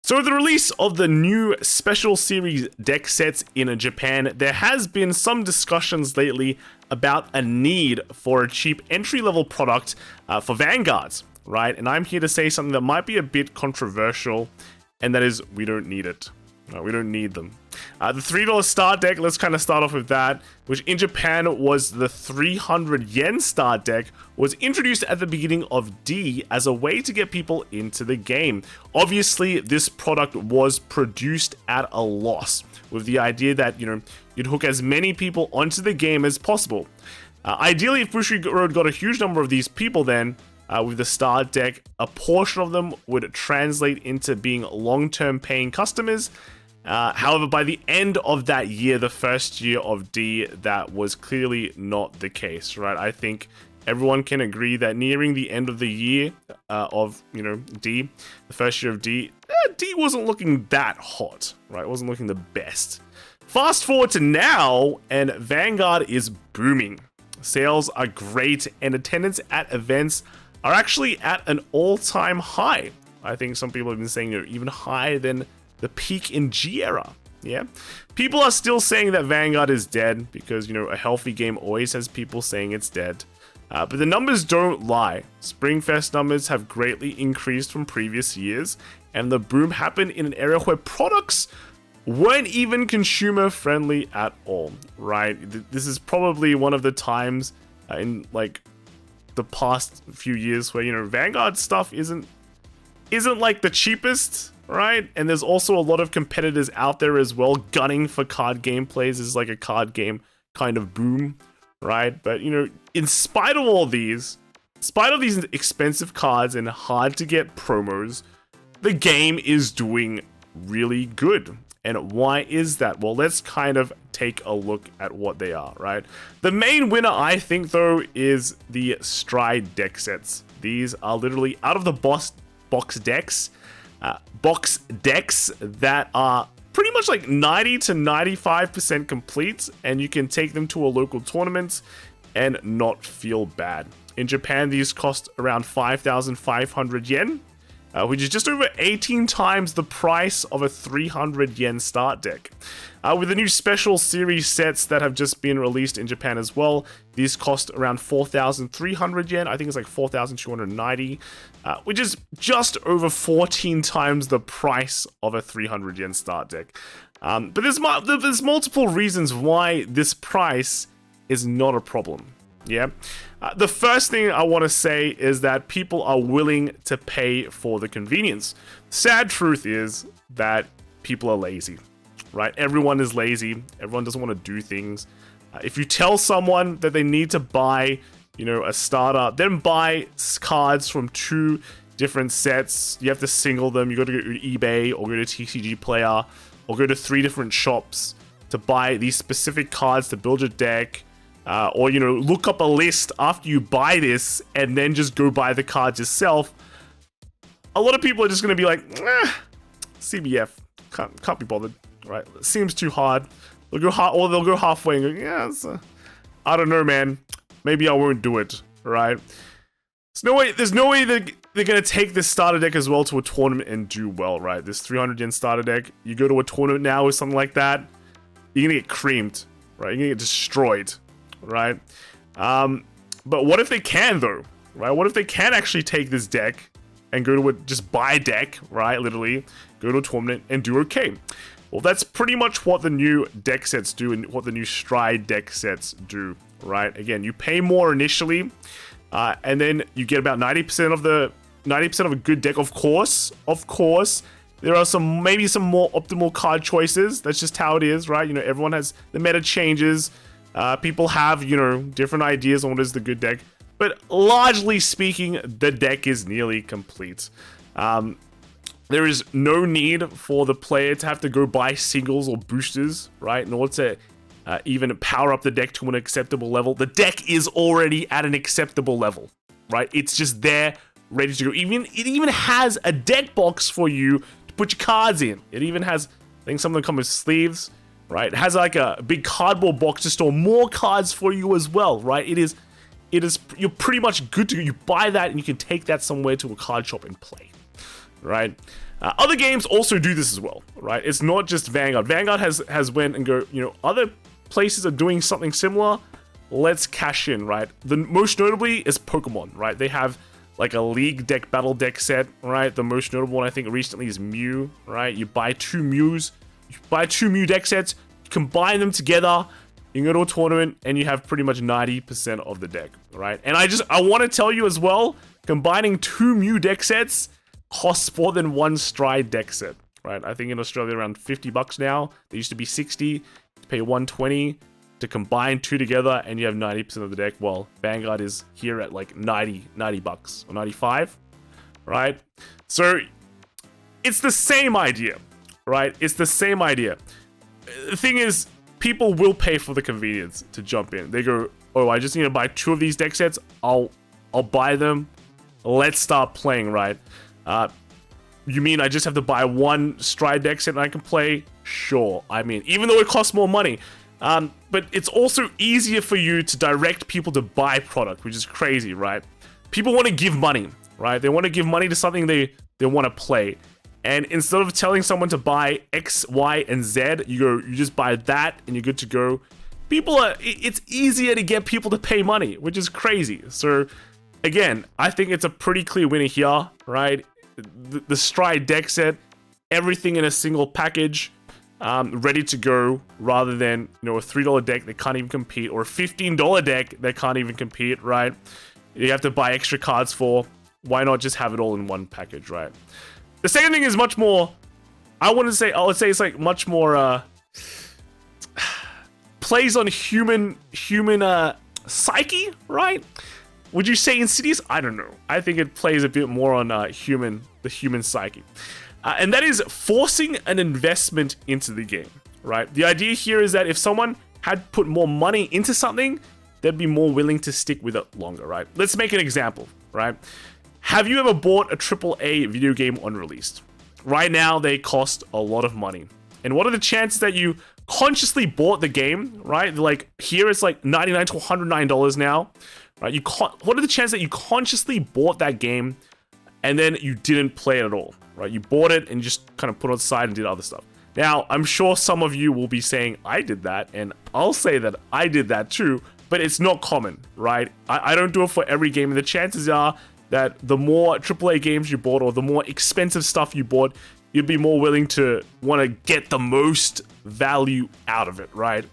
So with the release of the new special series deck sets in Japan, there has been some discussions lately about a need for a cheap entry-level product for Vanguards, right? And I'm here to say something that might be a bit controversial, and that is we don't need it. No, we don't need them. The $3 start deck, let's kind of start off with that, which in Japan was the 300 yen start deck, was introduced at the beginning of D as a way to get people into the game. Obviously, this product was produced at a loss, with the idea that, you'd hook as many people onto the game as possible. Ideally, if Bushiroad got a huge number of these people then, with the start deck, a portion of them would translate into being long-term paying customers. However, by the end of that year, the first year of D, that was clearly not the case, right? I think everyone can agree that nearing the end of the year of, D, the first year of D, D wasn't looking that hot, right? It wasn't looking the best. Fast forward to now, and Vanguard is booming. Sales are great, and attendance at events are actually at an all-time high. I think some people have been saying even higher than the peak in G era. Yeah, people are still saying that Vanguard is dead because a healthy game always has people saying it's dead. But the numbers don't lie. Springfest numbers have greatly increased from previous years, and the boom happened in an era where products weren't even consumer friendly at all. Right? This is probably one of the times in the past few years where Vanguard stuff isn't like the cheapest, right? And there's also a lot of competitors out there as well gunning for card gameplays. It's like a card game kind of boom, right? But in spite of all these, expensive cards and hard to get promos, the game is doing really good. And why is that? Well, let's kind of take a look at what they are, right? The main winner, I think, though, is the Stride deck sets. These are literally out of the box decks that are pretty much like 90 to 95% complete, and you can take them to a local tournament and not feel bad. In Japan, these cost around 5,500 yen. Which is just over 18 times the price of a 300 yen start deck. With the new special series sets that have just been released in Japan as well, these cost around 4,300 yen. I think it's like 4,290, which is just over 14 times the price of a 300 yen start deck. But there's multiple reasons why this price is not a problem. Yeah. The first thing I want to say is that people are willing to pay for the convenience. Sad truth is that people are lazy, right? Everyone is lazy. Everyone doesn't want to do things. If you tell someone that they need to buy, a starter, then buy cards from 2 different sets, you have to single them. You got to go to eBay or go to TCG Player or go to 3 different shops to buy these specific cards to build your deck. Or look up a list after you buy this and then just go buy the cards yourself. A lot of people are just going to be like, CBF, can't be bothered, right? It seems too hard. They'll go halfway and go, yeah, I don't know, man. Maybe I won't do it, right? There's no way that they're going to take this starter deck as well to a tournament and do well, right? This 300 yen starter deck, you go to a tournament now with something like that, you're going to get creamed, right? You're going to get destroyed. Right? But what if they can, though? Right? What if they can actually take this deck and go to just buy a deck, right? Literally, go to a tournament and do okay. Well, that's pretty much what the new deck sets do and what the new Stride deck sets do, right? Again, you pay more initially, and then you get about 90% of a good deck. Of course, there are maybe some more optimal card choices. That's just how it is, right? Everyone has the meta changes. People have, different ideas on what is the good deck, but largely speaking, the deck is nearly complete. There is no need for the player to have to go buy singles or boosters, right, in order to even power up the deck to an acceptable level. The deck is already at an acceptable level, right? It's just there, ready to go. It even has a deck box for you to put your cards in. It even has, I think some of them come with sleeves. Right, it has like a big cardboard box to store more cards for you as well, right? It is, you're pretty much good to go. You buy that and you can take that somewhere to a card shop and play. right? Other games also do this as well, right? It's not just Vanguard. Vanguard has went and go, you know, other places are doing something similar. Let's cash in, right? The most notably is Pokemon, right? They have like a League deck, battle deck set, right? The most notable one I think recently is Mew, right? You buy two Mews, you buy two Mew deck sets, you combine them together, you can go to a tournament, and you have pretty much 90% of the deck, right? And I want to tell you as well, combining two Mew deck sets costs more than one Stride deck set, right? I think in Australia around $50 now. They used to be 60. You pay 120 to combine two together, and you have 90% of the deck. Well, Vanguard is here at like $90 or 95, right? So it's the same idea, right? It's the same idea. The thing is, people will pay for the convenience to jump in. They go, oh, I just need to buy two of these deck sets. I'll buy them. Let's start playing, right? You mean I just have to buy one Stride deck set and I can play? Sure. I mean, even though it costs more money. But it's also easier for you to direct people to buy product, which is crazy, right? People want to give money, right? They want to give money to something they want to play. And instead of telling someone to buy X, Y, and Z, you just buy that and you're good to go. It's easier to get people to pay money, which is crazy. So again, I think it's a pretty clear winner here, right? The Stride deck set, everything in a single package, ready to go, rather than, you know, a $3 deck that can't even compete, or a $15 deck that can't even compete, right? You have to buy extra cards for. Why not just have it all in one package, right? The second thing is much more, I would say it's like much more plays on human psyche, right? Would you say Insidious? I don't know. I think it plays a bit more on the human psyche. And that is forcing an investment into the game, right? The idea here is that if someone had put more money into something, they'd be more willing to stick with it longer, right? Let's make an example, right? Have you ever bought a AAA video game on release? Right now, they cost a lot of money. And what are the chances that you consciously bought the game, right? Like, here it's like $99 to $109 now, right? What are the chances that you consciously bought that game and then you didn't play it at all, right? You bought it and just kind of put it aside and did other stuff. Now, I'm sure some of you will be saying, I did that, and I'll say that I did that too, but it's not common, right? I don't do it for every game, and the chances are that the more AAA games you bought, or the more expensive stuff you bought, you'd be more willing to want to get the most value out of it, right?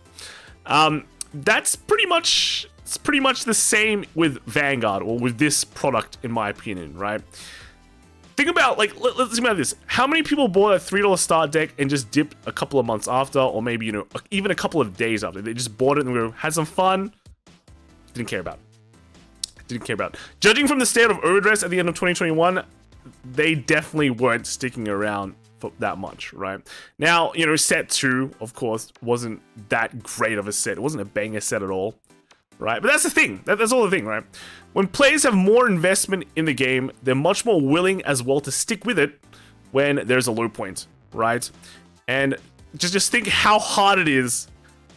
That's pretty much the same with Vanguard, or with this product, in my opinion, right? Think about, like, let's think about this. How many people bought a $3 start deck and just dipped a couple of months after, or maybe, you know, even a couple of days after? They just bought it and had some fun, didn't care about it. Judging from the state of overdress at the end of 2021, they definitely weren't sticking around for that much, right? Now, you know, set 2, of course, wasn't that great of a set. It wasn't a banger set at all, right? But that's the thing. That's all the thing, right? When players have more investment in the game, they're much more willing as well to stick with it when there's a low point, right? And just think how hard it is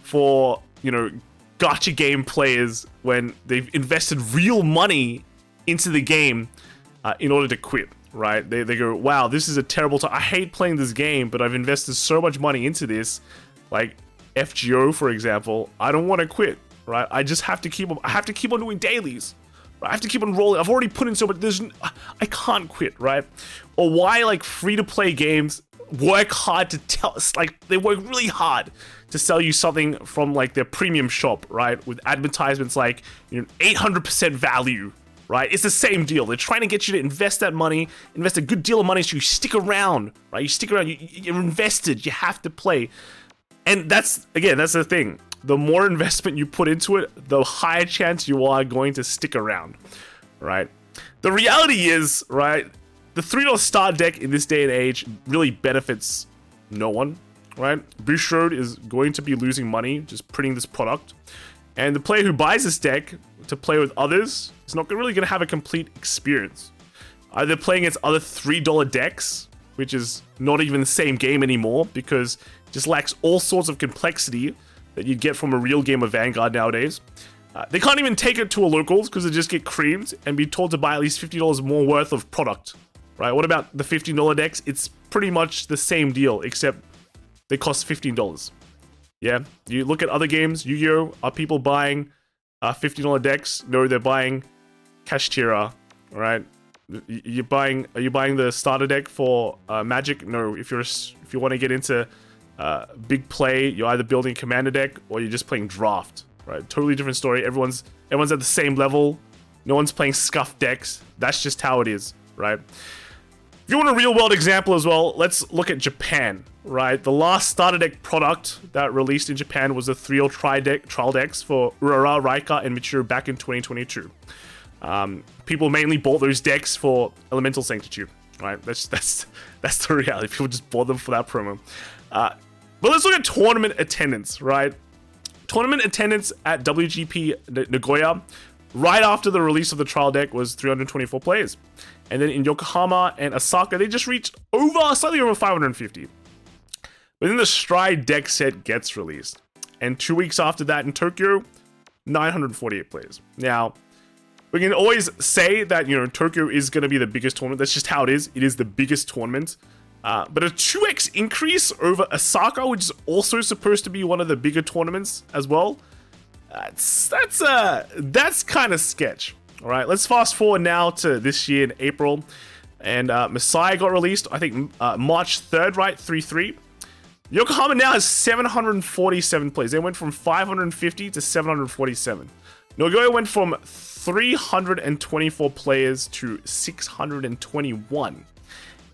for, you know, gacha game players when they've invested real money into the game in order to quit, right? They go, wow, this is a terrible time. I hate playing this game, but I've invested so much money into this. Like FGO, for example, I don't want to quit, right? I just have to keep on. I have to keep on doing dailies. Right? I have to keep on rolling. I've already put in so much. I can't quit, right? Or why, like, free-to-play games work hard to tell us, like, they work really hard to sell you something from, like, their premium shop, right? With advertisements like, you know, 800% value, right? It's the same deal. They're trying to get you to invest that money, invest a good deal of money so you stick around, right? You stick around, you're invested, you have to play. And that's the thing. The more investment you put into it, the higher chance you are going to stick around, right? The reality is, right, the $3 start deck in this day and age really benefits no one, right? Bushrode is going to be losing money just printing this product. And the player who buys this deck to play with others is not really going to have a complete experience. Either playing against other $3 decks, which is not even the same game anymore because it just lacks all sorts of complexity that you'd get from a real game of Vanguard nowadays. They can't even take it to a locals because they just get creamed and be told to buy at least $50 more worth of product, right? What about the $15 decks? It's pretty much the same deal, except they cost $15. Yeah, you look at other games, Yu-Gi-Oh! Are people buying $15 decks? No, they're buying Kashtira, all right? Are you buying the starter deck for Magic? No, if you want to get into big play, you're either building a commander deck or you're just playing draft, right? Totally different story. Everyone's at the same level. No one's playing scuffed decks. That's just how it is, right? If you want a real world example as well, let's look at Japan, right? The last starter deck product that released in Japan was the 3-0 trial decks for Urara, Raika, and Michiru back in 2022. People mainly bought those decks for Elemental Sanctitude, right? That's the reality. People just bought them for that promo. But let's look at tournament attendance, right? Tournament attendance at WGP Nagoya right after the release of the trial deck was 324 players. And then in Yokohama and Osaka, they just reached slightly over 550. But then the Stride deck set gets released. And 2 weeks after that in Tokyo, 948 players. Now, we can always say that, you know, Tokyo is going to be the biggest tournament. That's just how it is. It is the biggest tournament. But a 2x increase over Osaka, which is also supposed to be one of the bigger tournaments as well. That's kind of sketch. All right, let's fast forward now to this year in April. And Messiah got released, I think, March 3rd, right? 3-3. Yokohama now has 747 players. They went from 550 to 747. Nagoya went from 324 players to 621.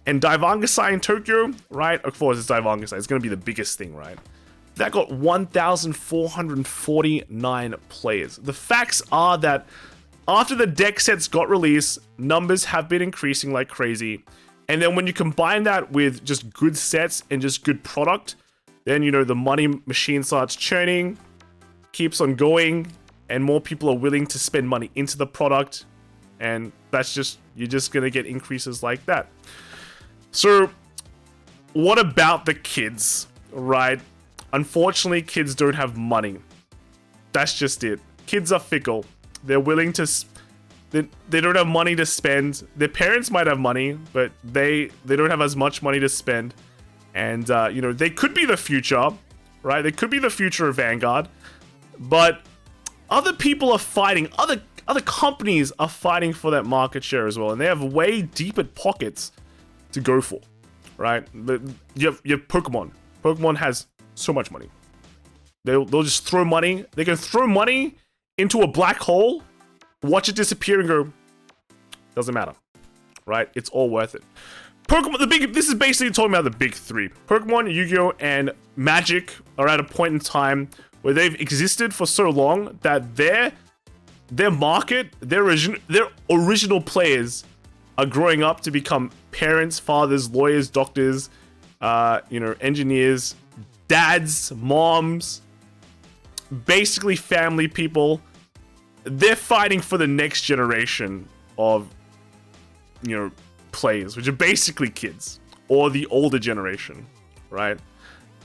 And Daivangasai in Tokyo, right? Of course, it's Daivangasai. It's going to be the biggest thing, right? That got 1,449 players. The facts are that after the deck sets got released, numbers have been increasing like crazy. And then when you combine that with just good sets and just good product, then, you know, the money machine starts churning, keeps on going, and more people are willing to spend money into the product. And that's just, you're just going to get increases like that. So, what about the kids, right? Unfortunately, kids don't have money. That's just it. Kids are fickle. They're willing to... They don't have money to spend. Their parents might have money, but they don't have as much money to spend. And, you know, they could be the future, right? They could be the future of Vanguard. But other people are fighting. Other companies are fighting for that market share as well. And they have way deeper pockets to go for, right? You have Pokemon. Pokemon has so much money. They'll just throw money. They can throw money into a black hole, watch it disappear, and go, doesn't matter, right? It's all worth it. Pokemon, this is basically talking about the big three. Pokemon, Yu-Gi-Oh, and Magic are at a point in time where they've existed for so long that their market, their original players are growing up to become parents, fathers, lawyers, doctors, you know, engineers, dads, moms, basically family people. They're fighting for the next generation of, you know, players, which are basically kids or the older generation, right?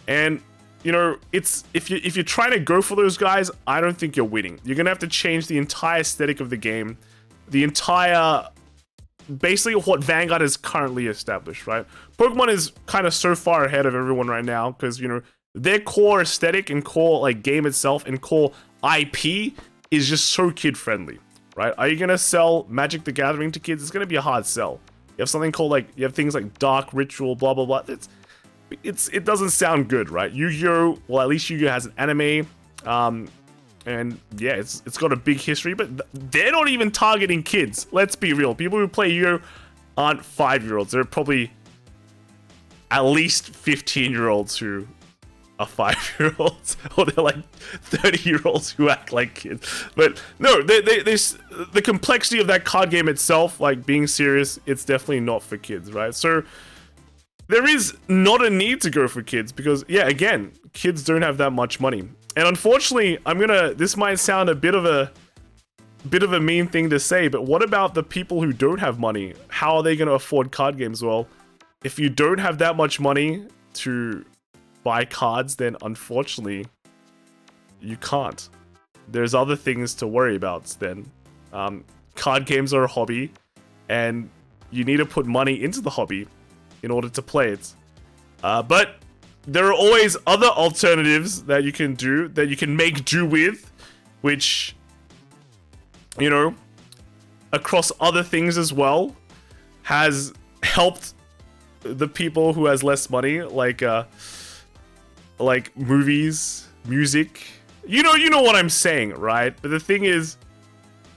And, you know, it's if you're trying to go for those guys, I don't think you're winning. You're gonna have to change the entire aesthetic of the game, the entire, basically what Vanguard has currently established, right? Pokemon is kind of so far ahead of everyone right now because, you know, their core aesthetic and core like game itself and core IP is just so kid friendly, right? Are you gonna sell Magic the Gathering to kids? It's gonna be a hard sell. You have something called like, you have things like Dark Ritual, blah blah blah. It doesn't sound good, right? Yu-Gi-Oh, well, at least Yu-Gi-Oh has an anime, and yeah, it's got a big history, but they're not even targeting kids. Let's be real. People who play Yu-Gi-Oh aren't 5-year-olds. They're probably at least 15-year-olds who are 5-year-olds, or they're like 30-year-olds who act like kids. But no, the complexity of that card game itself, like being serious, it's definitely not for kids, right? So there is not a need to go for kids because, yeah, again, kids don't have that much money. And unfortunately, this might sound a bit of a mean thing to say, but what about the people who don't have money? How are they going to afford card games? Well, if you don't have that much money to buy cards, then unfortunately, you can't. There's other things to worry about then. Card games are a hobby, and you need to put money into the hobby in order to play it. But there are always other alternatives that you can do, that you can make do with, which, you know, across other things as well, has helped the people who has less money, like movies, music. You know what I'm saying, right? But the thing is,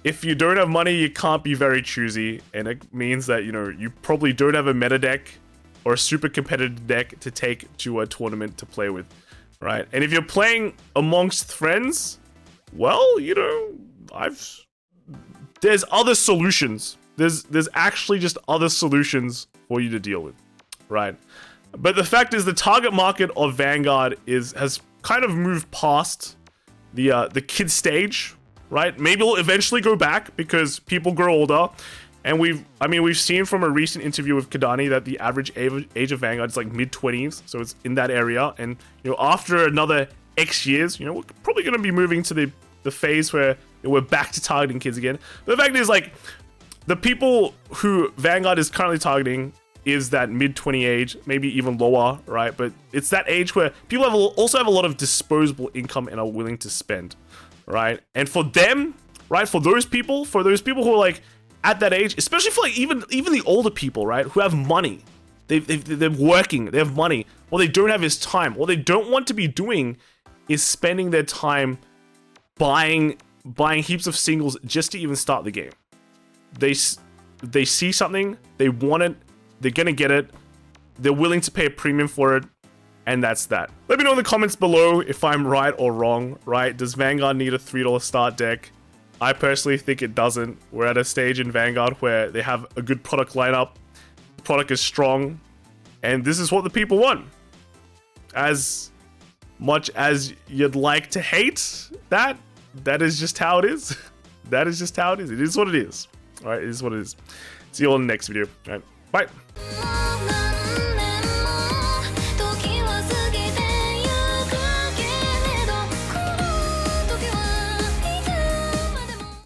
if you don't have money, you can't be very choosy, and it means that, you know, you probably don't have a meta deck or a super competitive deck to take to a tournament to play with, right? And if you're playing amongst friends, well, you know, there's other solutions. There's actually just other solutions for you to deal with, right? But the fact is, the target market of Vanguard has kind of moved past the kid stage, right? Maybe it'll eventually go back because people grow older. And we've seen from a recent interview with Kadani that the average age of Vanguard is like mid-20s, so it's in that area. And, you know, after another X years, you know, we're probably going to be moving to the phase where, you know, we're back to targeting kids again. But the fact is, like, the people who Vanguard is currently targeting is that mid-20 age, maybe even lower, right? But it's that age where people also have a lot of disposable income and are willing to spend, right? And for them, right, for those people who are like, at that age, especially for like even the older people, right, who have money, they're working, they have money. What they don't have is time. What they don't want to be doing is spending their time buying heaps of singles just to even start the game. They see something, they want it, they're gonna get it, they're willing to pay a premium for it, and that's that. Let me know in the comments below if I'm right or wrong, right? Does Vanguard need a $3 start deck? I personally think it doesn't. We're at a stage in Vanguard where they have a good product lineup. The product is strong. And this is what the people want. As much as you'd like to hate that is just how it is. That is just how it is. It is what it is. Alright, it is what it is. See you all in the next video. Alright, bye.